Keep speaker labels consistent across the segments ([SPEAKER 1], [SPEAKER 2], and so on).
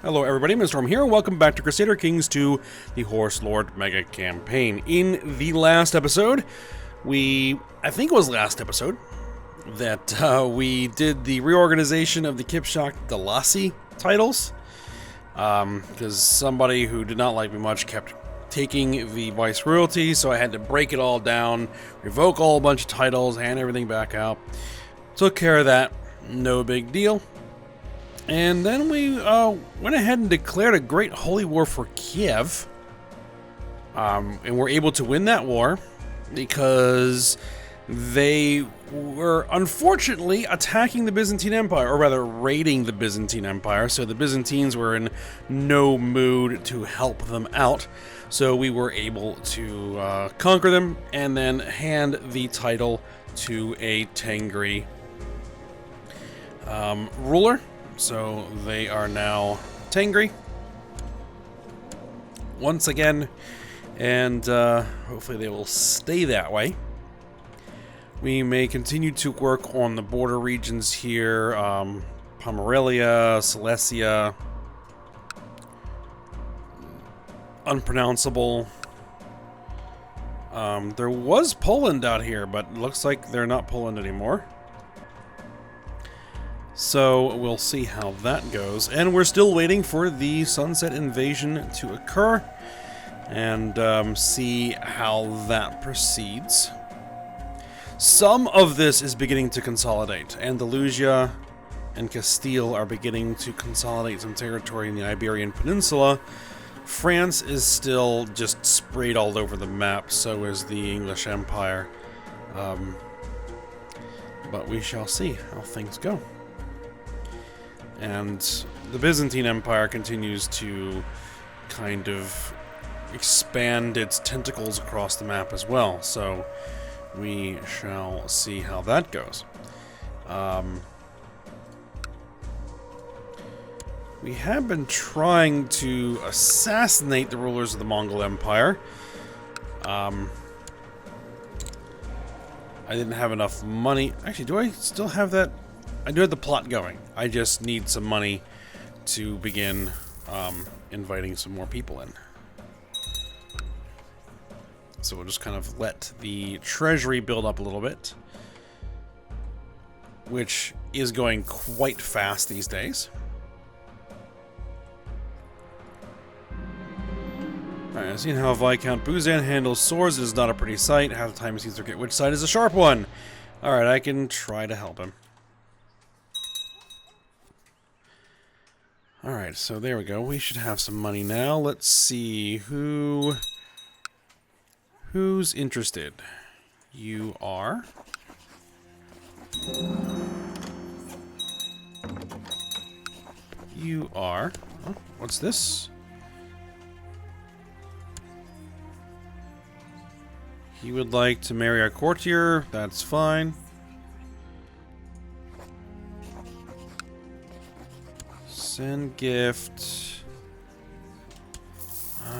[SPEAKER 1] Hello everybody, Mr. Storm here, and welcome back to Crusader Kings II, the Horse Lord Mega Campaign. In the last episode, I think it was last episode, that we did the reorganization of the Kipchak Dalasi titles, because somebody who did not like me much kept taking the Viceroyalty, so I had to break it all down, revoke a bunch of titles, hand everything back out. Took care of that, no big deal. And then we went ahead and declared a great holy war for Kiev. And we're able to win that war because they were unfortunately attacking the Byzantine Empire, or rather raiding the Byzantine Empire, so the Byzantines were in no mood to help them out. So we were able to conquer them and then hand the title to a Tengri ruler. So they are now Tengri once again, and hopefully they will stay that way. We may continue to work on the border regions here, Pomerelia, Silesia, unpronounceable. There was Poland out here, but it looks like they're not Poland anymore. So we'll see how that goes. And we're still waiting for the Sunset Invasion to occur and see how that proceeds. Some of this is beginning to consolidate. Andalusia and Castile are beginning to consolidate some territory in the Iberian Peninsula. France is still just sprayed all over the map, so is the English Empire. But we shall see how things go. And the Byzantine Empire continues to kind of expand its tentacles across the map as well, so we shall see how that goes. We have been trying to assassinate the rulers of the Mongol Empire. I didn't have enough money. Actually, do I still have that? I do have the plot going. I just need some money to begin inviting some more people in. So we'll just kind of let the treasury build up a little bit, which is going quite fast these days. Alright, I've seen how Viscount Buzan handles swords. It is not a pretty sight. Half the time he seems to forget which side is a sharp one. Alright, I can try to help him. Alright, so there we go. We should have some money now. Let's see who's interested. You are. You are. Oh, what's this? He would like to marry a courtier. That's fine. Send gift.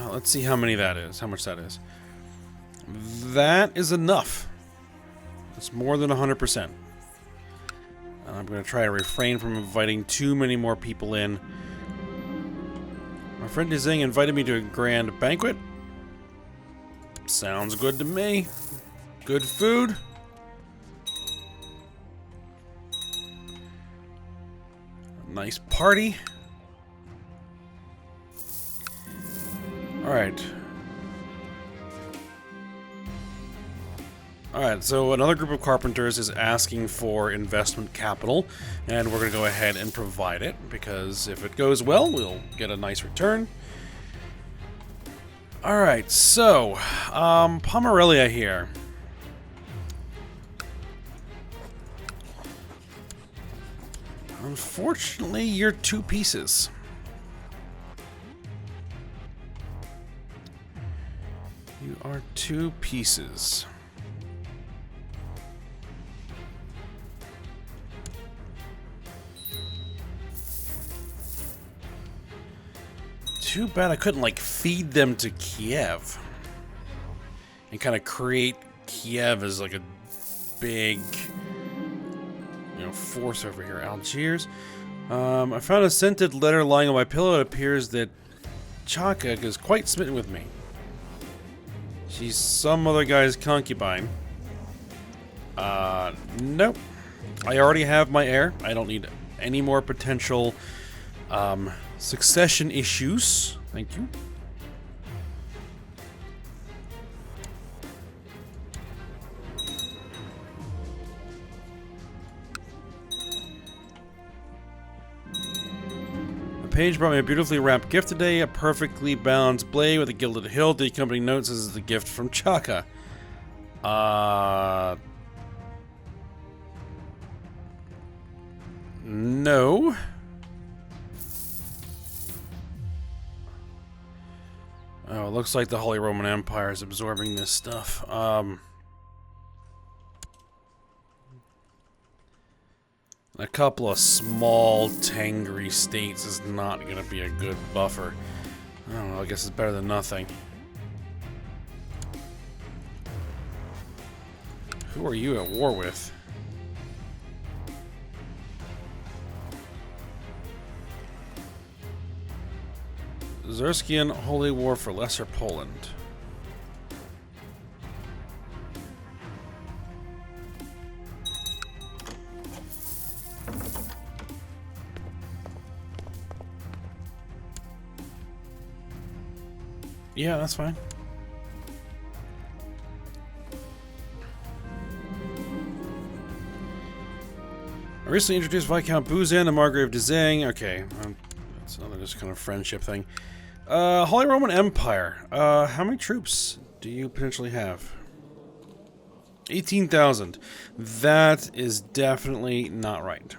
[SPEAKER 1] Let's see how many that is. How much that is. That is enough. It's more than 100%. And I'm going to try to refrain from inviting too many more people in. My friend Zing invited me to a grand banquet. Sounds good to me. Good food. Nice party. Alright. Alright, so another group of carpenters is asking for investment capital, and we're going to go ahead and provide it, because if it goes well, we'll get a nice return. Alright, so, Pomerelia here. Unfortunately, you're two pieces. You are two pieces. Too bad I couldn't, like, feed them to Kiev. And kind of create Kiev as, like, a big, force over here. Algiers. I found a scented letter lying on my pillow. It appears that Chaka is quite smitten with me. She's some other guy's concubine. Nope. I already have my heir. I don't need any more potential succession issues. Thank you. The page brought me a beautifully wrapped gift today, a perfectly balanced blade with a gilded hilt. The accompanying note says it's the gift from Chaka. No. Oh, it looks like the Holy Roman Empire is absorbing this stuff. A couple of small Tengri states is not going to be a good buffer. I don't know, I guess it's better than nothing. Who are you at war with? Zerskian Holy War for Lesser Poland. Yeah, that's fine. I recently introduced Viscount Buzan to Margrave de Zang. Okay, that's another just kind of friendship thing. Holy Roman Empire. How many troops do you potentially have? 18,000. That is definitely not right.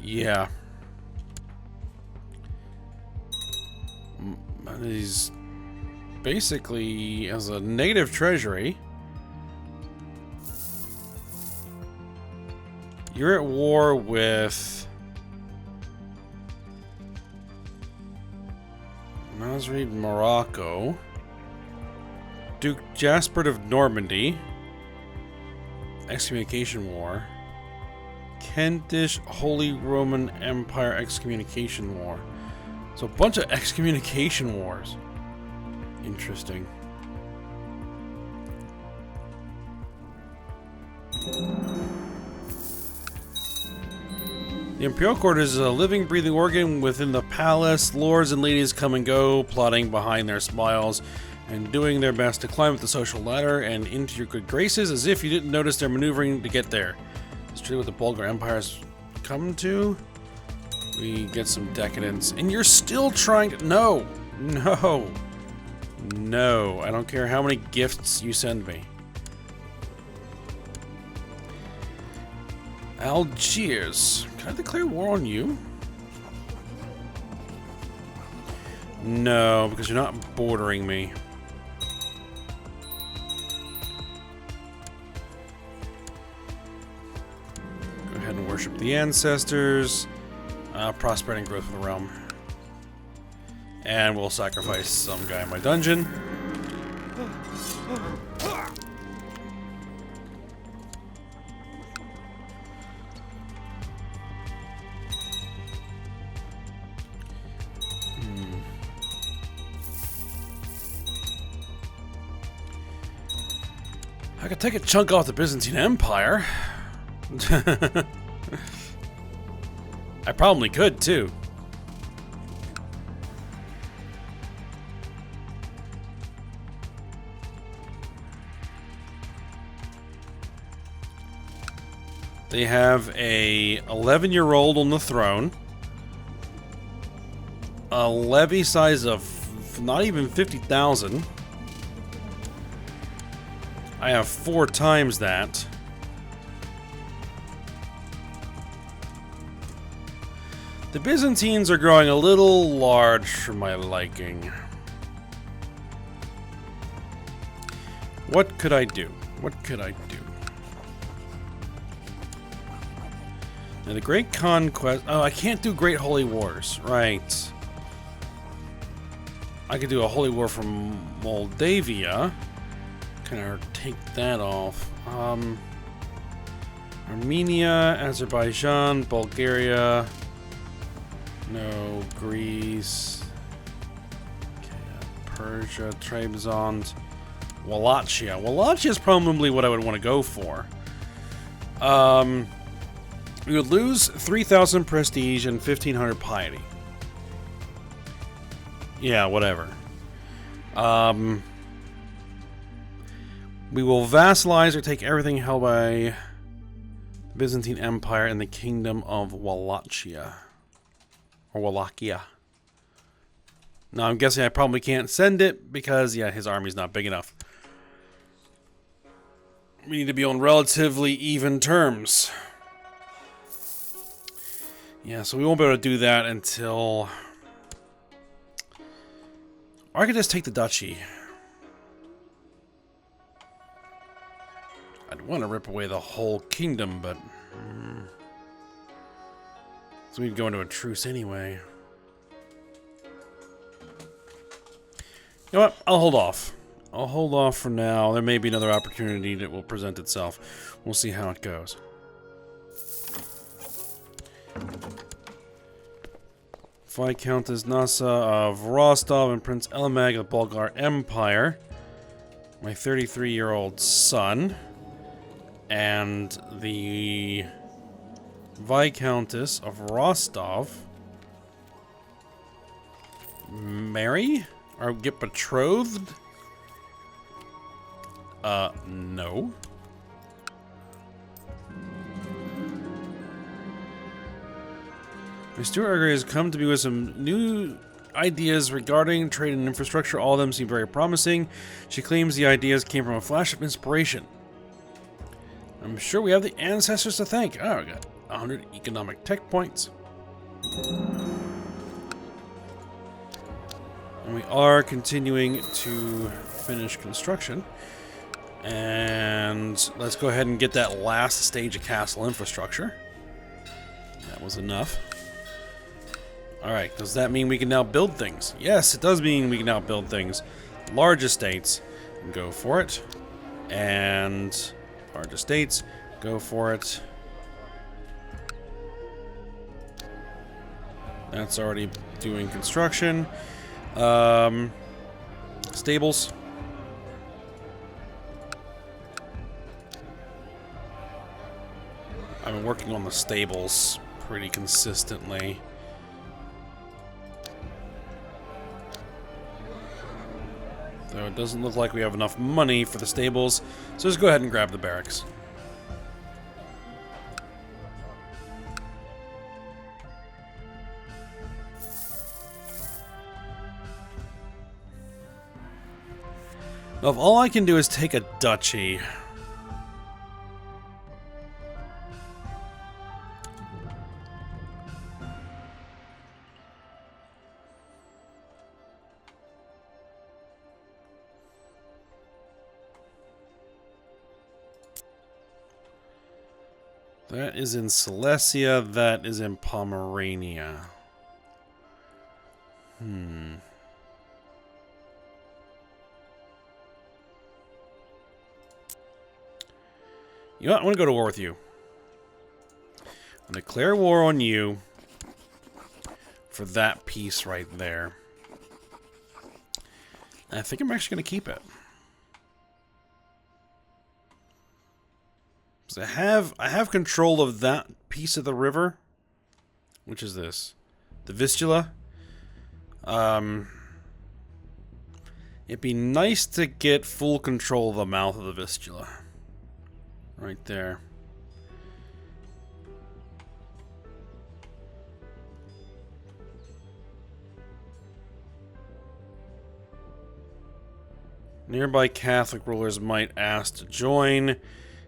[SPEAKER 1] Yeah. He's basically has a negative treasury. You're at war with Nasrid Morocco, Duke Jaspert of Normandy, Excommunication War, Kentish Holy Roman Empire Excommunication War. So a bunch of excommunication wars. Interesting. The Imperial Court is a living, breathing organ within the palace. Lords and ladies come and go, plotting behind their smiles and doing their best to climb up the social ladder and into your good graces as if you didn't notice their maneuvering to get there. It's truly what the Bulgar Empire's come to. We get some decadence. And you're still trying to... No! No! No. I don't care how many gifts you send me. Algiers. Can I declare war on you? No, because you're not bordering me. Go ahead and worship the ancestors. Prosperity and growth of the realm. And we'll sacrifice some guy in my dungeon. I could take a chunk off the Byzantine Empire. I probably could, too. They have a 11-year-old on the throne. A levy size of not even 50,000. I have 4 times that. The Byzantines are growing a little large for my liking. what could I do? What could I do? Now, the Great Conquest... Oh, I can't do Great Holy Wars. Right. I could do a Holy War from Moldavia. Kind of take that off. Armenia, Azerbaijan, Bulgaria. No, Greece. Okay, Persia, Trebizond. Wallachia. Wallachia is probably what I would want to go for. We would lose 3,000 prestige and 1,500 piety. Yeah, whatever. We will vassalize or take everything held by the Byzantine Empire in the Kingdom of Wallachia. Or Wallachia. Now, I'm guessing I probably can't send it because, yeah, his army's not big enough. We need to be on relatively even terms. Yeah, so we won't be able to do that until... Or I could just take the duchy. I'd want to rip away the whole kingdom, but... So we'd go into a truce anyway. You know what? I'll hold off. I'll hold off for now. There may be another opportunity that will present itself. We'll see how it goes. Viscountess Nasa of Rostov and Prince Elamag of the Bulgar Empire. My 33-year-old son. And the Viscountess of Rostov. Marry? Or get betrothed? No. Mr. Urger has come to me with some new ideas regarding trade and infrastructure. All of them seem very promising. She claims the ideas came from a flash of inspiration. I'm sure we have the ancestors to thank. Oh, we got 100 economic tech points. And we are continuing to finish construction. And let's go ahead and get that last stage of castle infrastructure. That was enough. Alright, does that mean we can now build things? Yes, it does mean we can now build things. Large estates, go for it. And large estates, go for it. That's already doing construction. Stables. I've been working on the stables pretty consistently. So it doesn't look like we have enough money for the stables, so just go ahead and grab the barracks. Now, if all I can do is take a duchy... That is in Silesia, that is in Pomerania. You know what? I want to go to war with you. I'll declare war on you for that piece right there. I think I'm actually going to keep it. So I have control of that piece of the river. Which is this? The Vistula. It'd be nice to get full control of the mouth of the Vistula. Right there. Nearby Catholic rulers might ask to join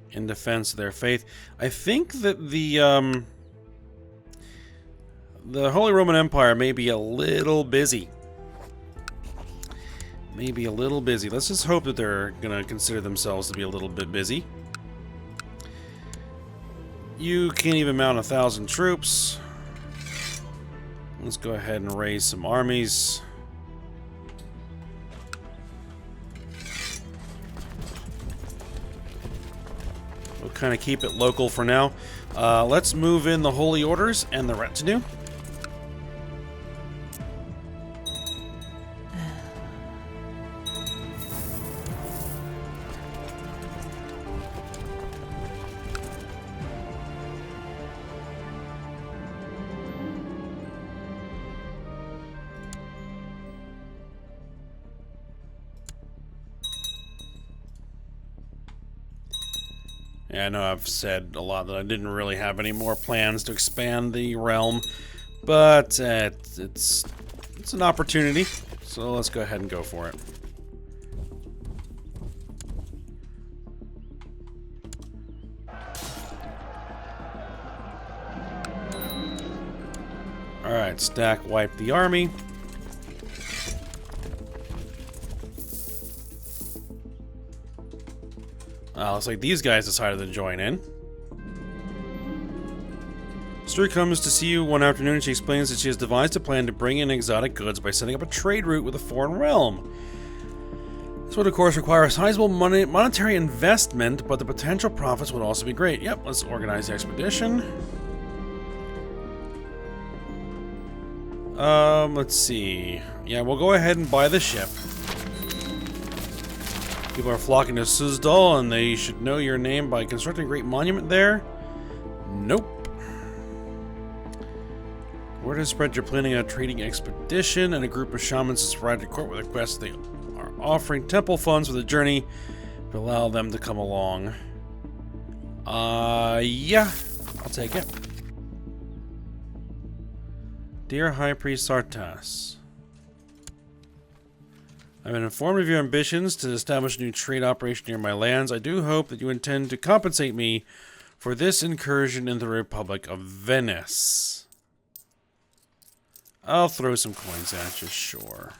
[SPEAKER 1] in defense of their faith. I think that the Holy Roman Empire may be a little busy. maybe a little busy. Let's just hope that they're gonna consider themselves to be a little bit busy. You can't even mount 1,000 troops. Let's go ahead and raise some armies. We'll kind of keep it local for now. Let's move in the Holy Orders and the retinue. Yeah, I know I've said a lot that I didn't really have any more plans to expand the realm, but it's an opportunity, so let's go ahead and go for it. Alright, stack wipe the army. Looks like these guys decided to join in. Sister comes to see you one afternoon and she explains that she has devised a plan to bring in exotic goods by setting up a trade route with a foreign realm. This would of course require a sizable monetary investment, but the potential profits would also be great. Yep, let's organize the expedition. Let's see. Yeah, we'll go ahead and buy the ship. People are flocking to Suzdal, and they should know your name by constructing a great monument there. Nope. Word has spread you're planning a trading expedition, and a group of shamans has arrived at court with a request they are offering temple funds for the journey to allow them to come along. Yeah, I'll take it. Dear High Priest Sartas, I've been informed of your ambitions to establish a new trade operation near my lands. I do hope that you intend to compensate me for this incursion in the Republic of Venice. I'll throw some coins at you, sure.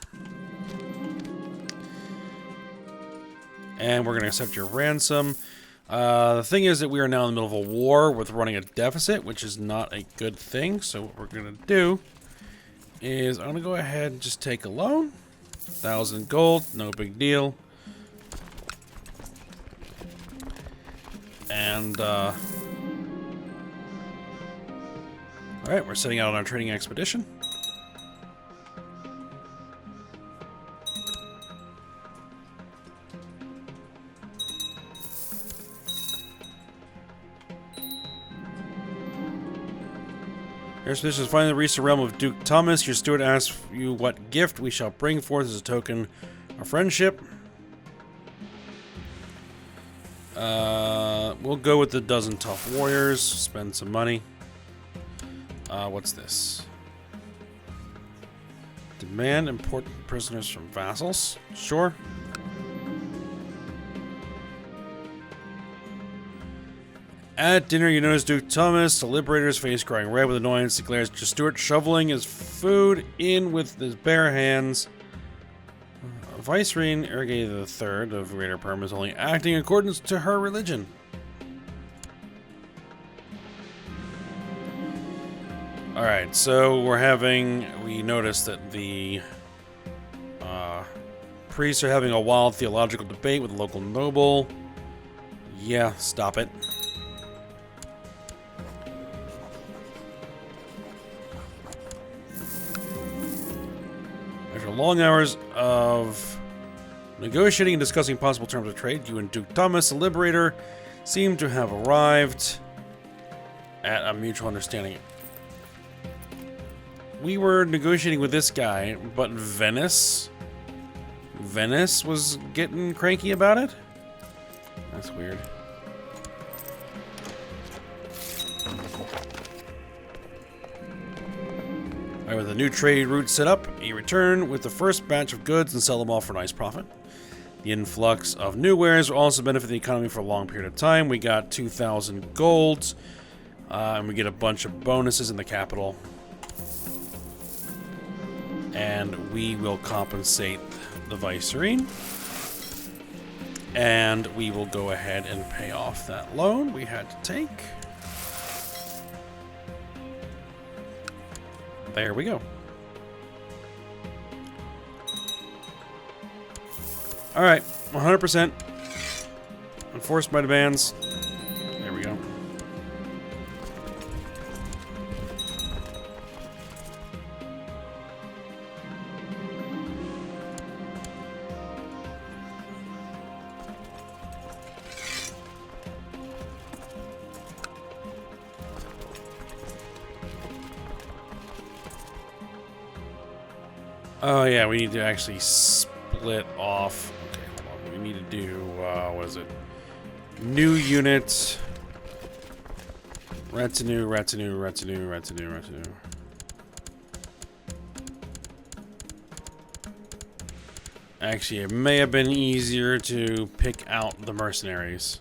[SPEAKER 1] And we're going to accept your ransom. The thing is that we are now in the middle of a war with running a deficit, which is not a good thing. So what we're going to do is I'm going to go ahead and just take a loan. 1,000 gold, no big deal. And, alright, we're setting out on our trading expedition. Your expedition has finally reached the realm of Duke Thomas. Your steward asks you what gift we shall bring forth as a token of friendship. We'll go with the dozen tough warriors. Spend some money. What's this? Demand important prisoners from vassals. Sure. At dinner, you notice Duke Thomas, the Liberator's face growing red with annoyance, declares to Stuart shoveling his food in with his bare hands. Vicereine Ergay III of Greater Perm is only acting in accordance to her religion. Alright, so we noticed that the priests are having a wild theological debate with a local noble. Yeah, stop it. After long hours of negotiating and discussing possible terms of trade, you and Duke Thomas, the Liberator, seem to have arrived at a mutual understanding. We were negotiating with this guy, but Venice was getting cranky about it? That's weird. Alright, with a new trade route set up, you return with the first batch of goods and sell them all for a nice profit. The influx of new wares will also benefit the economy for a long period of time. We got 2,000 golds, and we get a bunch of bonuses in the capital. And we will compensate the Viceroy. And we will go ahead and pay off that loan we had to take. There we go. Alright, 100%. Enforce my demands. There we go. Oh yeah, we need to actually split off. Okay, hold on. We need to do, what is it? New units. Retinue, retinue, retinue, retinue, retinue. Actually, it may have been easier to pick out the mercenaries.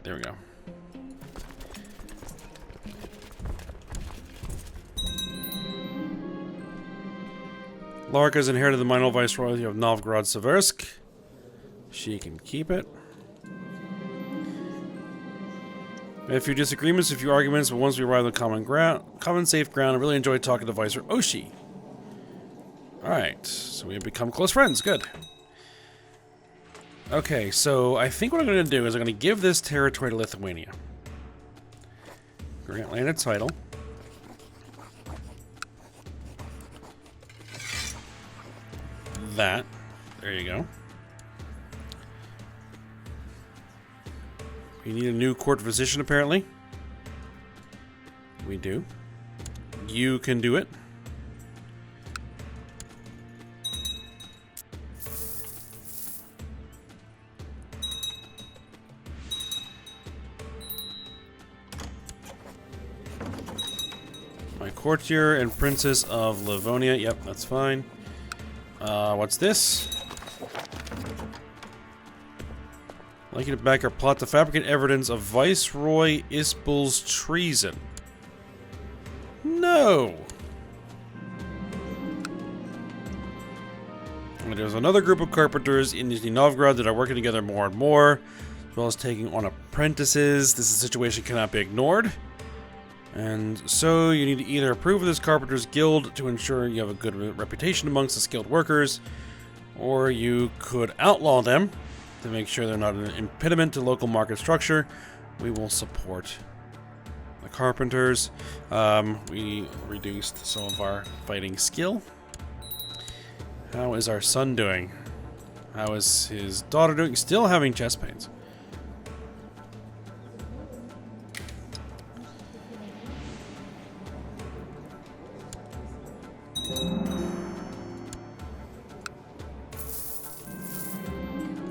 [SPEAKER 1] There we go. Larka's inherited the minor viceroyalty of Novgorod-Seversk. She can keep it. We have a few disagreements, a few arguments, but once we arrive at common safe ground, I really enjoyed talking to Viceroy Oshi. Alright, so we have become close friends. Good. Okay, so I think what I'm going to do is I'm going to give this territory to Lithuania. Grant land a title. That. There you go. We need a new court physician, apparently. We do. You can do it. My courtier and princess of Livonia. Yep, that's fine. What's this? I'd like you to back our plot to fabricate evidence of Viceroy Ispel's treason. No! And there's another group of carpenters in Nizhny Novgorod that are working together more and more, as well as taking on apprentices. This situation cannot be ignored. And so you need to either approve of this Carpenters Guild to ensure you have a good reputation amongst the skilled workers, or you could outlaw them to make sure they're not an impediment to local market structure. We will support the Carpenters. We reduced some of our fighting skill. How is our son doing? How is his daughter doing? Still having chest pains.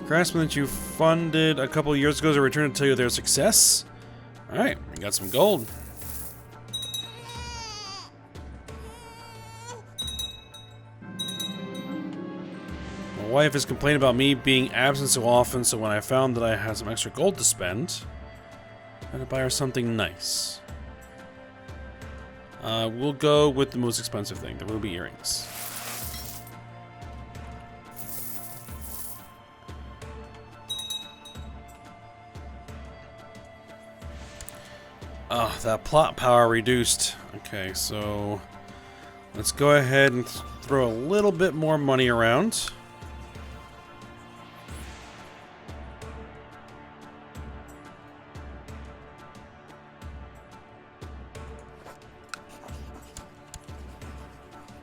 [SPEAKER 1] Craftsmen that you funded a couple years ago to return to tell you their success. Alright, we got some gold. My wife has complained about me being absent so often, so when I found that I had some extra gold to spend, I had to buy her something nice. We'll go with the most expensive thing, the ruby earrings. Oh, that plot power reduced. Okay, so let's go ahead and throw a little bit more money around.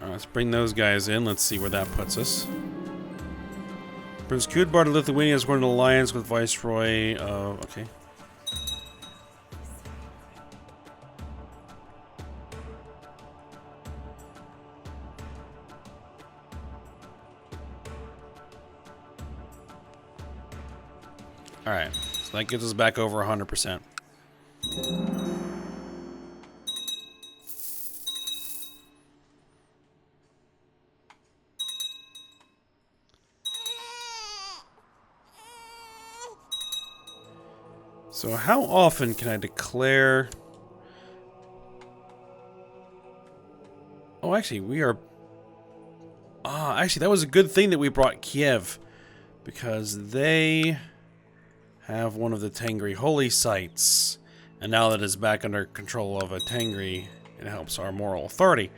[SPEAKER 1] Let's bring those guys in. Let's see where that puts us. Prince Kudbard of Lithuania has formed an alliance with Viceroy of... Okay. Alright, so that gets us back over 100%. So how often can I declare Oh, actually, we are... actually, that was a good thing that we brought Kiev. Because they have one of the Tengri holy sites. And now that it's back under control of a Tengri, it helps our moral authority.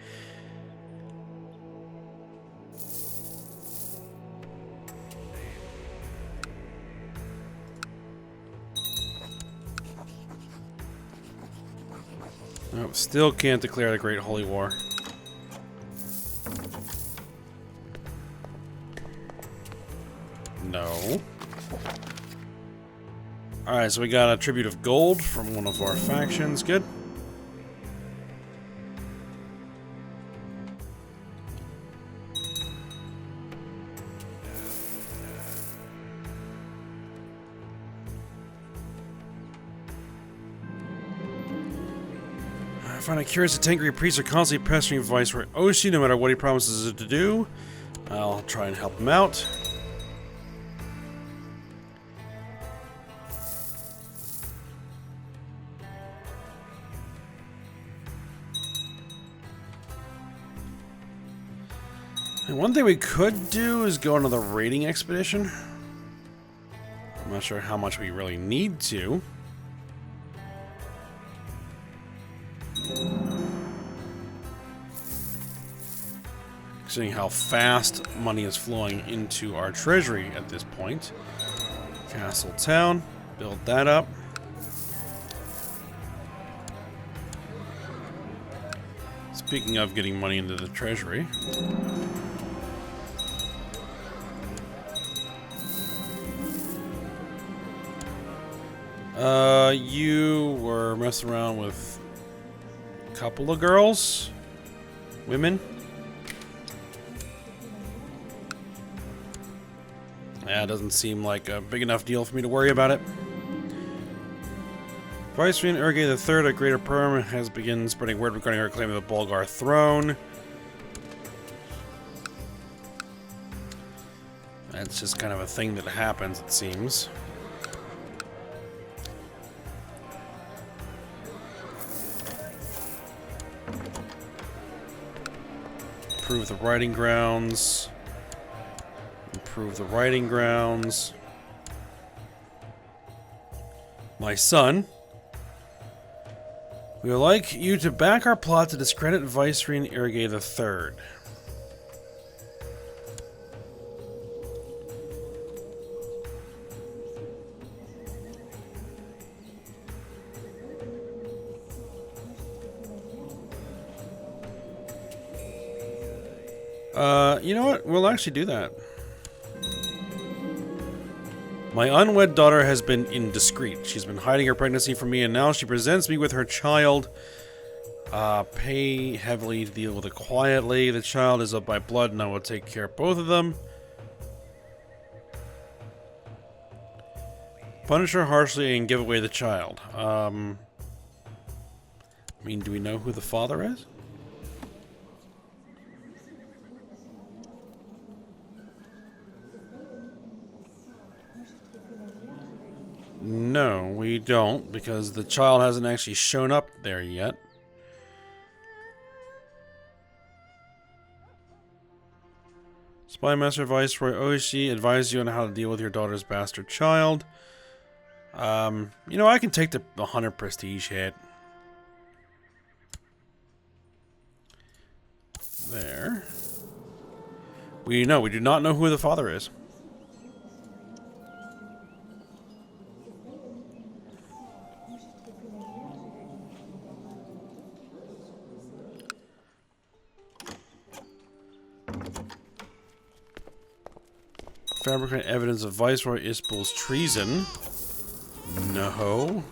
[SPEAKER 1] Nope, still can't declare the Great Holy War. No. Alright, so we got a tribute of gold from one of our factions. Good. I find it curious that Tengri priests are constantly pestering Viceroy Oshi no matter what he promises to do. I'll try and help him out. And one thing we could do is go on another raiding expedition. I'm not sure how much we really need to. Seeing how fast money is flowing into our treasury at this point. Castle Town, build that up. Speaking of getting money into the treasury. You were messing around with a couple of girls? Women? Yeah, it doesn't seem like a big enough deal for me to worry about it. Viceroy Ergay III, a Greater Perm, has begun spreading word regarding her claim of the Bulgar throne. That's just kind of a thing that happens, it seems. Improve the riding grounds. Improve the riding grounds. My son, we would like you to back our plot to discredit Viceroy Ergay III. You know what? We'll actually do that. My unwed daughter has been indiscreet. She's been hiding her pregnancy from me, and now she presents me with her child. Pay heavily to deal with it quietly. The child is of my blood, and I will take care of both of them. Punish her harshly and give away the child. I mean, do we know who the father is? No, we don't, because the child hasn't actually shown up there yet. Spy Master Viceroy Oishi advised you on how to deal with your daughter's bastard child. You know, I can take the 100 prestige hit. There. We do not know who the father is. Fabricate evidence of Viceroy Ispel's treason. No.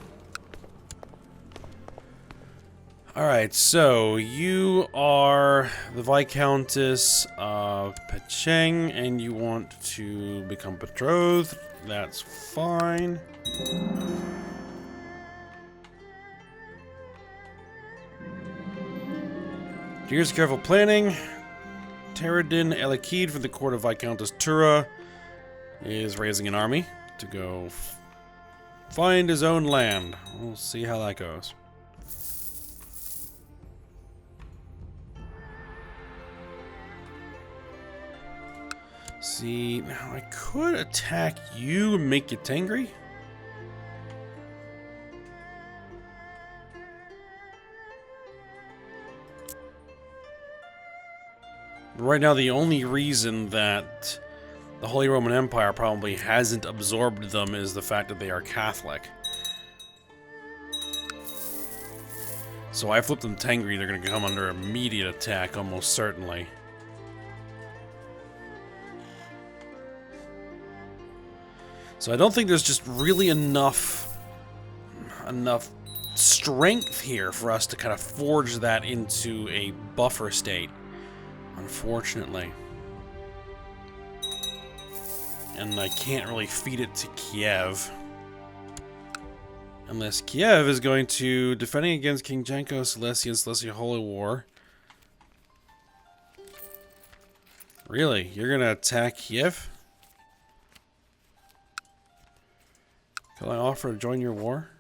[SPEAKER 1] Alright, so you are the Viscountess of Pecheng and you want to become betrothed. That's fine. Here's careful planning. Teradin Elikid from the court of Viscountess Tura is raising an army to go find his own land. We'll see how that goes. see, now I could attack you and make you Tengri. Right now, the only reason that the Holy Roman Empire probably hasn't absorbed them is the fact that they are Catholic. So I flip them Tengri, they're going to come under immediate attack, almost certainly. So I don't think there's just really enough strength here for us to kind of forge that into a buffer state, unfortunately. And I can't really feed it to Kiev. Unless Kiev is going to defending against King Janko, Silesia, and Silesia Holy War. Really? You're gonna attack Kiev? Can I offer to join your war?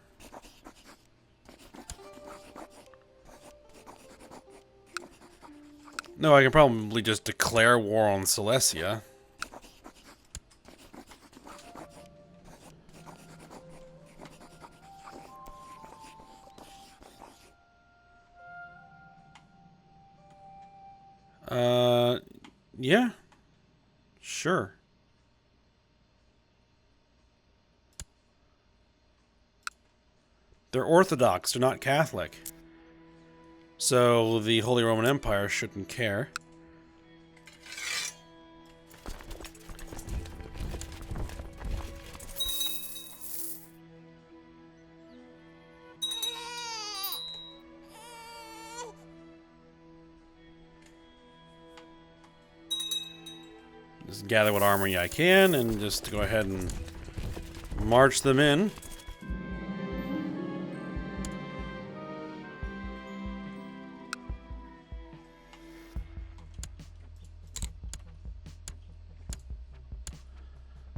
[SPEAKER 1] No, I can probably just declare war on Silesia. Yeah. Sure. They're Orthodox, they're not Catholic. So the Holy Roman Empire shouldn't care. Just gather what army I can and just go ahead and march them in.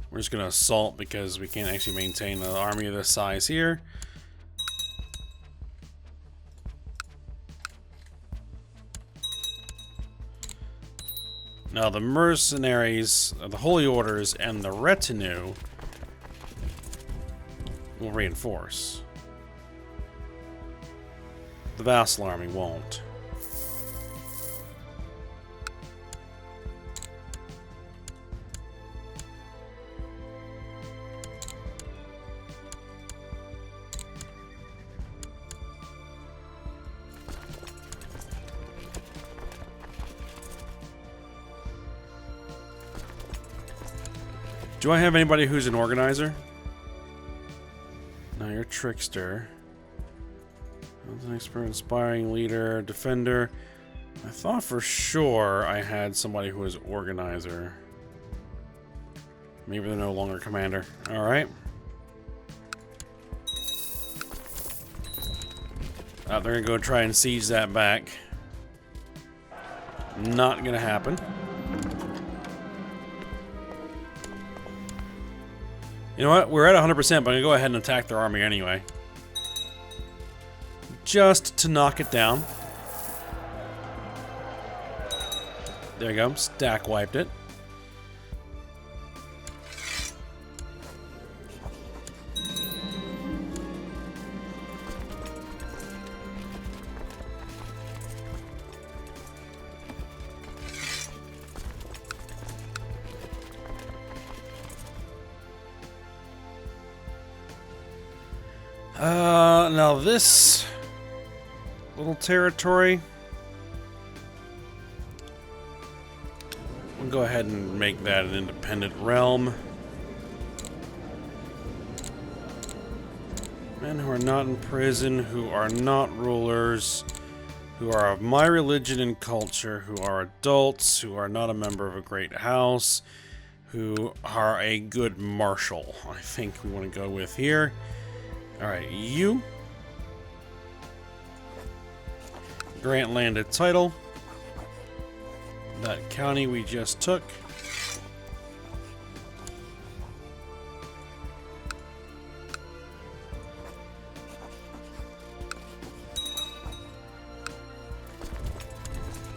[SPEAKER 1] We're just going to assault because we can't actually maintain an army of this size here. Now the mercenaries, the holy orders, and the retinue will reinforce. The vassal army won't. Do I have anybody who's an organizer? No, you're a trickster. An expert, inspiring leader, defender. I thought for sure I had somebody who was organizer. Maybe they're no longer commander. Alright. They're gonna go try and siege that back. Not gonna happen. You know what? We're at 100%, but I'm going to go ahead and attack their army anyway. Just to knock it down. There you go. Stack wiped it. Now this little territory, we'll go ahead and make that an independent realm. Men who are not in prison, who are not rulers, who are of my religion and culture, who are adults, who are not a member of a great house, who are a good marshal. I think we want to go with here. Alright, you grant landed title. That county we just took.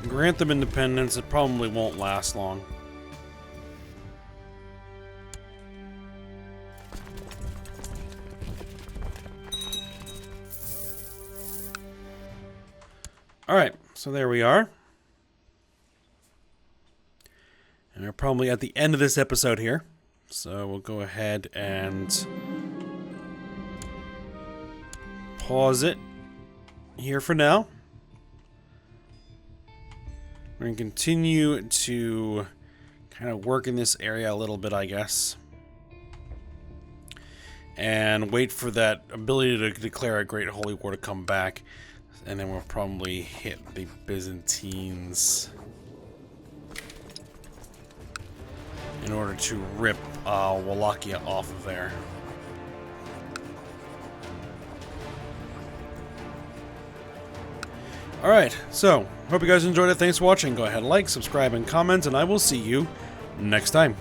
[SPEAKER 1] Grant them independence. It probably won't last long. Alright, so there we are. And we're probably at the end of this episode here. So we'll go ahead and pause it here for now. We're going to continue to kind of work in this area a little bit, I guess. And wait for that ability to declare a Great Holy War to come back. And then we'll probably hit the Byzantines in order to rip Wallachia off of there. Alright, so, hope you guys enjoyed it. Thanks for watching. Go ahead, like, subscribe, and comment, and I will see you next time.